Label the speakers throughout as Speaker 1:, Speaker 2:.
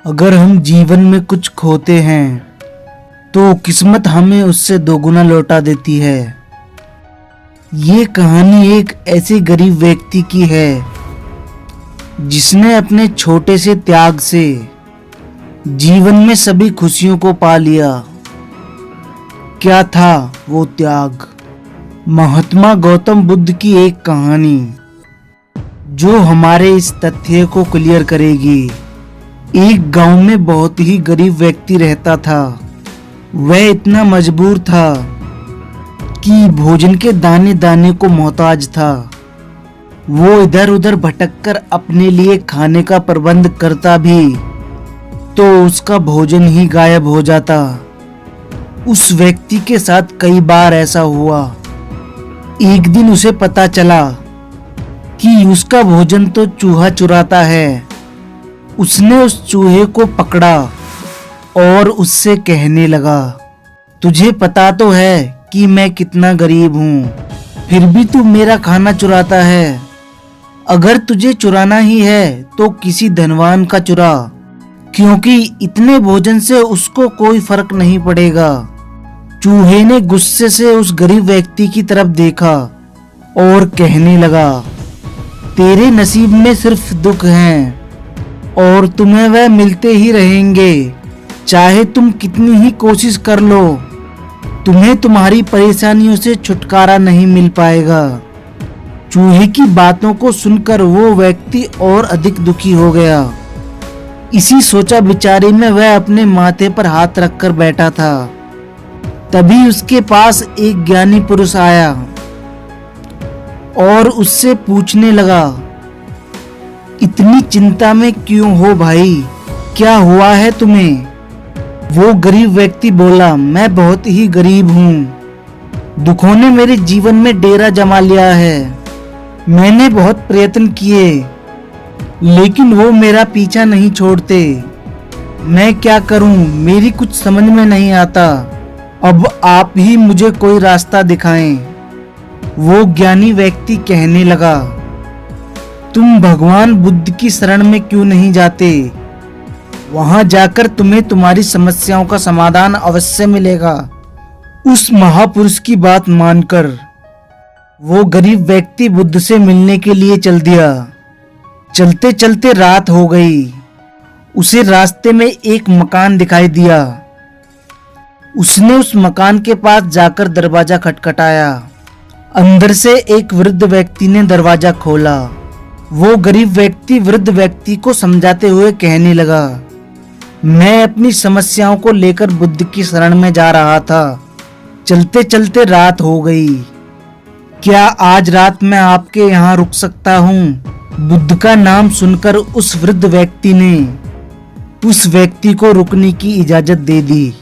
Speaker 1: अगर हम जीवन में कुछ खोते हैं तो किस्मत हमें उससे दोगुना लौटा देती है। ये कहानी एक ऐसे गरीब व्यक्ति की है जिसने अपने छोटे से त्याग से जीवन में सभी खुशियों को पा लिया। क्या था वो त्याग? महात्मा गौतम बुद्ध की एक कहानी जो हमारे इस तथ्य को क्लियर करेगी। एक गांव में बहुत ही गरीब व्यक्ति रहता था। वह इतना मजबूर था कि भोजन के दाने दाने को मोहताज था। वो इधर उधर भटककर अपने लिए खाने का प्रबंध करता भी तो उसका भोजन ही गायब हो जाता। उस व्यक्ति के साथ कई बार ऐसा हुआ। एक दिन उसे पता चला कि उसका भोजन तो चूहा चुराता है। उसने उस चूहे को पकड़ा और उससे कहने लगा, तुझे पता तो है कि मैं कितना गरीब हूँ, फिर भी तू मेरा खाना चुराता है। अगर तुझे चुराना ही है तो किसी धनवान का चुरा, क्योंकि इतने भोजन से उसको कोई फर्क नहीं पड़ेगा। चूहे ने गुस्से से उस गरीब व्यक्ति की तरफ देखा और कहने लगा, तेरे नसीब में सिर्फ दुख हैं और तुम्हें वह मिलते ही रहेंगे। चाहे तुम कितनी ही कोशिश कर लो, तुम्हें तुम्हारी परेशानियों से छुटकारा नहीं मिल पाएगा। चूहे की बातों को सुनकर वो व्यक्ति और अधिक दुखी हो गया। इसी सोचा विचारी में वह अपने माथे पर हाथ रखकर बैठा था। तभी उसके पास एक ज्ञानी पुरुष आया और उससे पूछने लगा, इतनी चिंता में क्यों हो भाई, क्या हुआ है तुम्हें? वो गरीब व्यक्ति बोला, मैं बहुत ही गरीब हूँ। दुखों ने मेरे जीवन में डेरा जमा लिया है। मैंने बहुत प्रयत्न किए लेकिन वो मेरा पीछा नहीं छोड़ते। मैं क्या करूँ, मेरी कुछ समझ में नहीं आता। अब आप ही मुझे कोई रास्ता दिखाएं। वो ज्ञानी व्यक्ति कहने लगा, तुम भगवान बुद्ध की शरण में क्यों नहीं जाते? वहां जाकर तुम्हें तुम्हारी समस्याओं का समाधान अवश्य मिलेगा। उस महापुरुष की बात मानकर वो गरीब व्यक्ति बुद्ध से मिलने के लिए चल दिया। चलते चलते रात हो गई। उसे रास्ते में एक मकान दिखाई दिया। उसने उस मकान के पास जाकर दरवाजा खटखटाया। अंदर से एक वृद्ध व्यक्ति ने दरवाजा खोला। वो गरीब व्यक्ति वृद्ध व्यक्ति को समझाते हुए कहने लगा, मैं अपनी समस्याओं को लेकर बुद्ध की शरण में जा रहा था। चलते चलते रात हो गई। क्या आज रात मैं आपके यहाँ रुक सकता हूँ? बुद्ध का नाम सुनकर उस वृद्ध व्यक्ति ने उस व्यक्ति को रुकने की इजाजत दे दी।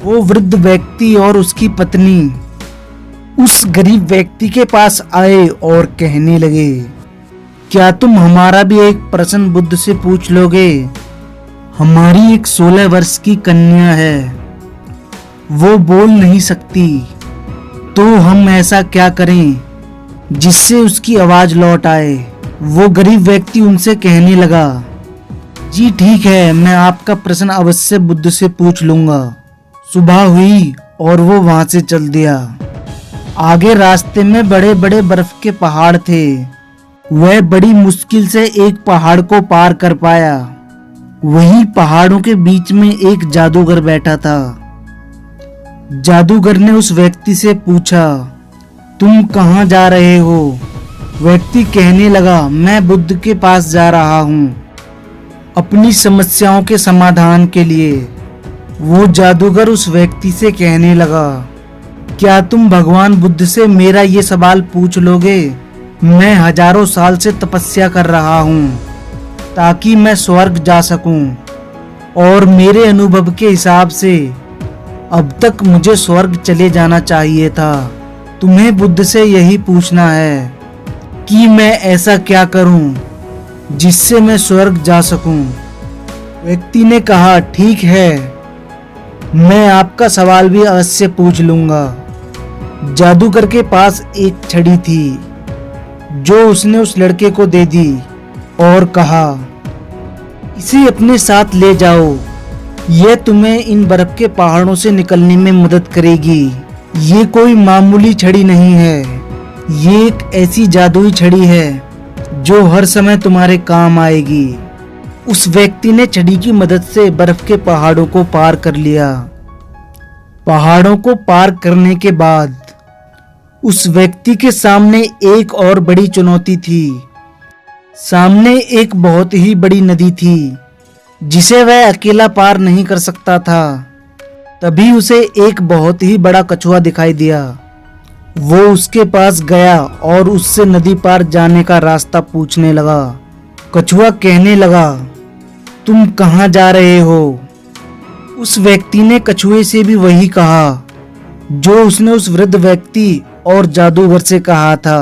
Speaker 1: वो वृद्ध व्यक्ति और उसकी पत्नी उस गरीब व्यक्ति के पास आए और कहने लगे, क्या तुम हमारा भी एक प्रश्न बुद्ध से पूछ लोगे? हमारी एक 16 वर्ष की कन्या है, वो बोल नहीं सकती, तो हम ऐसा क्या करें जिससे उसकी आवाज लौट आए? वो गरीब व्यक्ति उनसे कहने लगा, जी ठीक है, मैं आपका प्रश्न अवश्य बुद्ध से पूछ लूंगा। सुबह हुई और वो वहां से चल दिया। आगे रास्ते में बड़े बड़े बर्फ के पहाड़ थे। वह बड़ी मुश्किल से एक पहाड़ को पार कर पाया। वहीं पहाड़ों के बीच में एक जादूगर बैठा था। जादूगर ने उस व्यक्ति से पूछा, तुम कहाँ जा रहे हो? व्यक्ति कहने लगा, मैं बुद्ध के पास जा रहा हूँ अपनी समस्याओं के समाधान के लिए। वो जादूगर उस व्यक्ति से कहने लगा, क्या तुम भगवान बुद्ध से मेरा ये सवाल पूछ लोगे? मैं हजारों साल से तपस्या कर रहा हूँ ताकि मैं स्वर्ग जा सकूं, और मेरे अनुभव के हिसाब से अब तक मुझे स्वर्ग चले जाना चाहिए था। तुम्हें बुद्ध से यही पूछना है कि मैं ऐसा क्या करूं जिससे मैं स्वर्ग जा सकूं। व्यक्ति ने कहा, ठीक है, मैं आपका सवाल भी अवश्य पूछ लूंगा। जादूगर के पास एक छड़ी थी जो उसने उस लड़के को दे दी और कहा, इसे अपने साथ ले जाओ, यह तुम्हें इन बर्फ के पहाड़ों से निकलने में मदद करेगी। ये कोई मामूली छड़ी नहीं है, ये एक ऐसी जादुई छड़ी है जो हर समय तुम्हारे काम आएगी। उस व्यक्ति ने छड़ी की मदद से बर्फ के पहाड़ों को पार कर लिया। पहाड़ों को पार करने के बाद उस व्यक्ति के सामने एक और बड़ी चुनौती थी। सामने एक बहुत ही बड़ी नदी थी जिसे वह अकेला पार नहीं कर सकता था। तभी उसे एक बहुत ही बड़ा कछुआ दिखाई दिया। वो उसके पास गया और उससे नदी पार जाने का रास्ता पूछने लगा। कछुआ कहने लगा, तुम कहाँ जा रहे हो? उस व्यक्ति ने कछुए से भी वही कहा जो उसने उस वृद्ध व्यक्ति और जादूगर से कहा था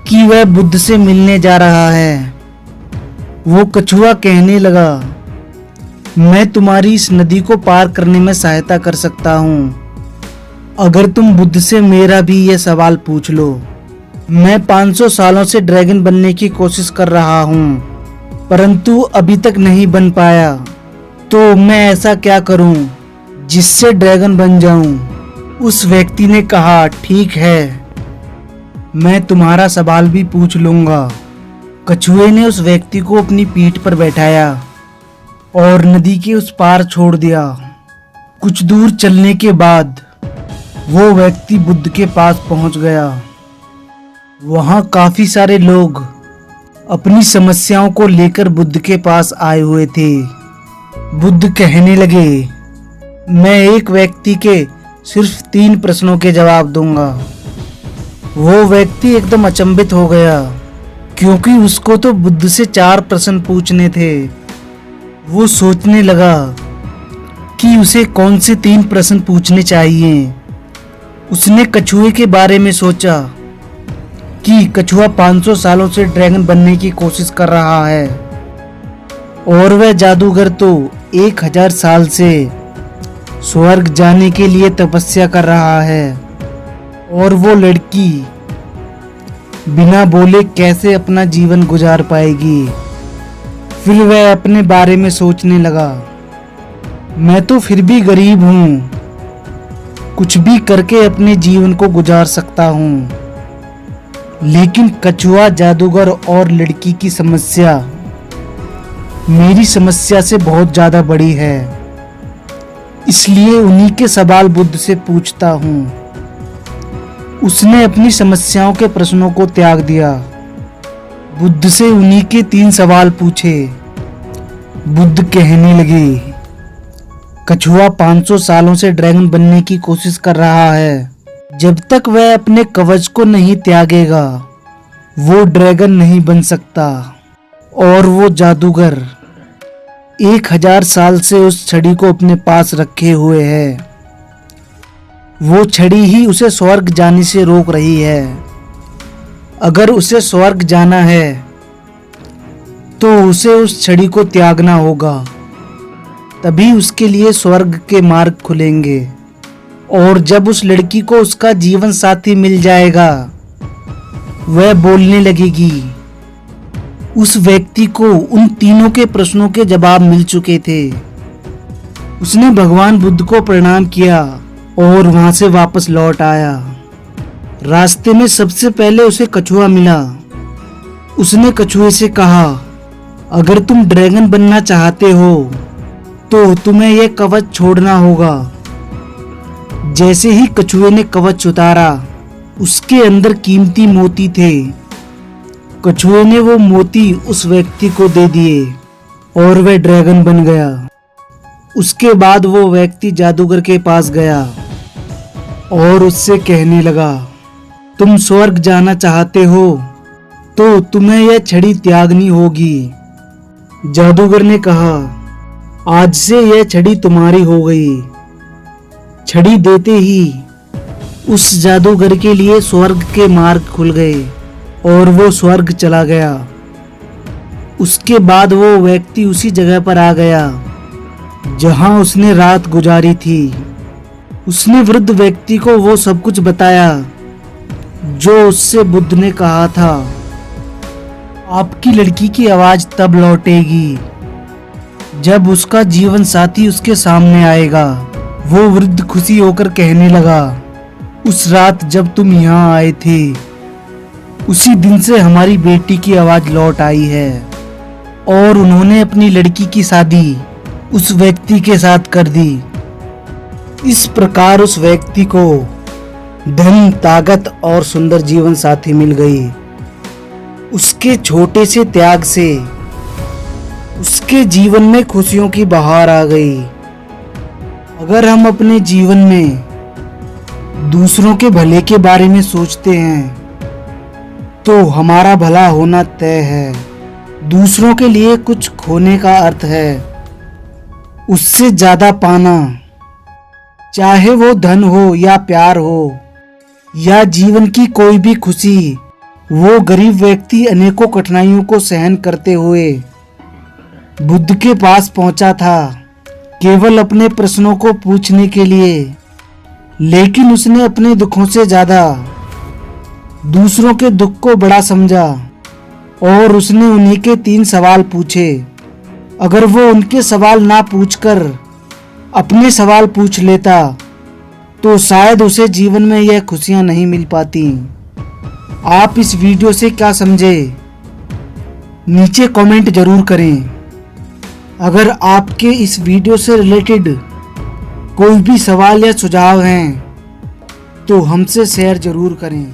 Speaker 1: कि वह बुद्ध से मिलने जा रहा है। वो कछुआ कहने लगा, मैं तुम्हारी इस नदी को पार करने में सहायता कर सकता हूँ अगर तुम बुद्ध से मेरा भी यह सवाल पूछ लो। मैं 500 सालों से ड्रैगन बनने की कोशिश कर रहा हूँ परंतु अभी तक नहीं बन पाया, तो मैं ऐसा क्या करूँ जिससे ड्रैगन बन जाऊँ? उस व्यक्ति ने कहा, ठीक है, मैं तुम्हारा सवाल भी पूछ लूंगा। कछुए ने उस व्यक्ति को अपनी पीठ पर बैठाया और नदी के उस पार छोड़ दिया। कुछ दूर चलने के बाद वो व्यक्ति बुद्ध के पास पहुंच गया। वहां काफी सारे लोग अपनी समस्याओं को लेकर बुद्ध के पास आए हुए थे। बुद्ध कहने लगे, मैं एक व्यक्ति के सिर्फ 3 प्रश्नों के जवाब दूंगा। वो व्यक्ति एकदम अचंभित हो गया क्योंकि उसको तो बुद्ध से 4 प्रश्न पूछने थे। वो सोचने लगा कि उसे कौन से 3 प्रश्न पूछने चाहिए। उसने कछुए के बारे में सोचा कि कछुआ 500 सालों से ड्रैगन बनने की कोशिश कर रहा है और वह जादूगर तो 1000 साल से स्वर्ग जाने के लिए तपस्या कर रहा है और वो लड़की बिना बोले कैसे अपना जीवन गुजार पाएगी। फिर वह अपने बारे में सोचने लगा, मैं तो फिर भी गरीब हूँ, कुछ भी करके अपने जीवन को गुजार सकता हूँ, लेकिन कछुआ, जादूगर और लड़की की समस्या मेरी समस्या से बहुत ज्यादा बड़ी है, इसलिए उन्हीं के सवाल बुद्ध से पूछता हूँ। उसने अपनी समस्याओं के प्रश्नों को त्याग दिया। बुद्ध से उन्हीं के 3 सवाल पूछे। बुद्ध कहने लगे, कछुआ 500 सालों से ड्रैगन बनने की कोशिश कर रहा है। जब तक वह अपने कवच को नहीं त्यागेगा वो ड्रैगन नहीं बन सकता। और वो जादूगर 1000 साल से उस छड़ी को अपने पास रखे हुए है। वो छड़ी ही उसे स्वर्ग जाने से रोक रही है। अगर उसे स्वर्ग जाना है तो उसे उस छड़ी को त्यागना होगा, तभी उसके लिए स्वर्ग के मार्ग खुलेंगे। और जब उस लड़की को उसका जीवन साथी मिल जाएगा वह बोलने लगेगी। उस व्यक्ति को उन तीनों के प्रश्नों के जवाब मिल चुके थे। उसने भगवान बुद्ध को प्रणाम किया और वहां से वापस लौट आया। रास्ते में सबसे पहले उसे कछुआ मिला। उसने कछुए से कहा, अगर तुम ड्रैगन बनना चाहते हो तो तुम्हें यह कवच छोड़ना होगा। जैसे ही कछुए ने कवच उतारा उसके अंदर कीमती मोती थे। कछुए ने वो मोती उस व्यक्ति को दे दिए और वह ड्रैगन बन गया। उसके बाद वो व्यक्ति जादूगर के पास गया और उससे कहने लगा, तुम स्वर्ग जाना चाहते हो तो तुम्हें यह छड़ी त्यागनी होगी। जादूगर ने कहा, आज से यह छड़ी तुम्हारी हो गई। छड़ी देते ही उस जादूगर के लिए स्वर्ग के मार्ग खुल गए और वो स्वर्ग चला गया। उसके बाद वो व्यक्ति उसी जगह पर आ गया जहां उसने रात गुजारी थी। उसने वृद्ध व्यक्ति को वो सब कुछ बताया जो उससे बुद्ध ने कहा था। आपकी लड़की की आवाज तब लौटेगी जब उसका जीवन साथी उसके सामने आएगा। वो वृद्ध खुशी होकर कहने लगा, उस रात जब तुम यहाँ आए थे, उसी दिन से हमारी बेटी की आवाज लौट आई है और उन्होंने अपनी लड़की की शादी उस व्यक्ति के साथ कर दी। इस प्रकार उस व्यक्ति को धन, ताकत और सुंदर जीवन साथी मिल गई। उसके छोटे से त्याग से उसके जीवन में खुशियों की बहार आ गई। अगर हम अपने जीवन में दूसरों के भले के बारे में सोचते हैं तो हमारा भला होना तय है। दूसरों के लिए कुछ खोने का अर्थ है उससे ज्यादा पाना, चाहे वो धन हो या प्यार हो या जीवन की कोई भी खुशी। वो गरीब व्यक्ति अनेकों कठिनाइयों को सहन करते हुए बुद्ध के पास पहुंचा था, केवल अपने प्रश्नों को पूछने के लिए। लेकिन उसने अपने दुखों से ज्यादा दूसरों के दुख को बड़ा समझा और उसने उन्हीं के 3 सवाल पूछे। अगर वो उनके सवाल ना पूछकर अपने सवाल पूछ लेता तो शायद उसे जीवन में यह खुशियां नहीं मिल पाती। आप इस वीडियो से क्या समझे, नीचे कमेंट जरूर करें। अगर आपके इस वीडियो से रिलेटेड कोई भी सवाल या सुझाव हैं तो हमसे शेयर जरूर करें।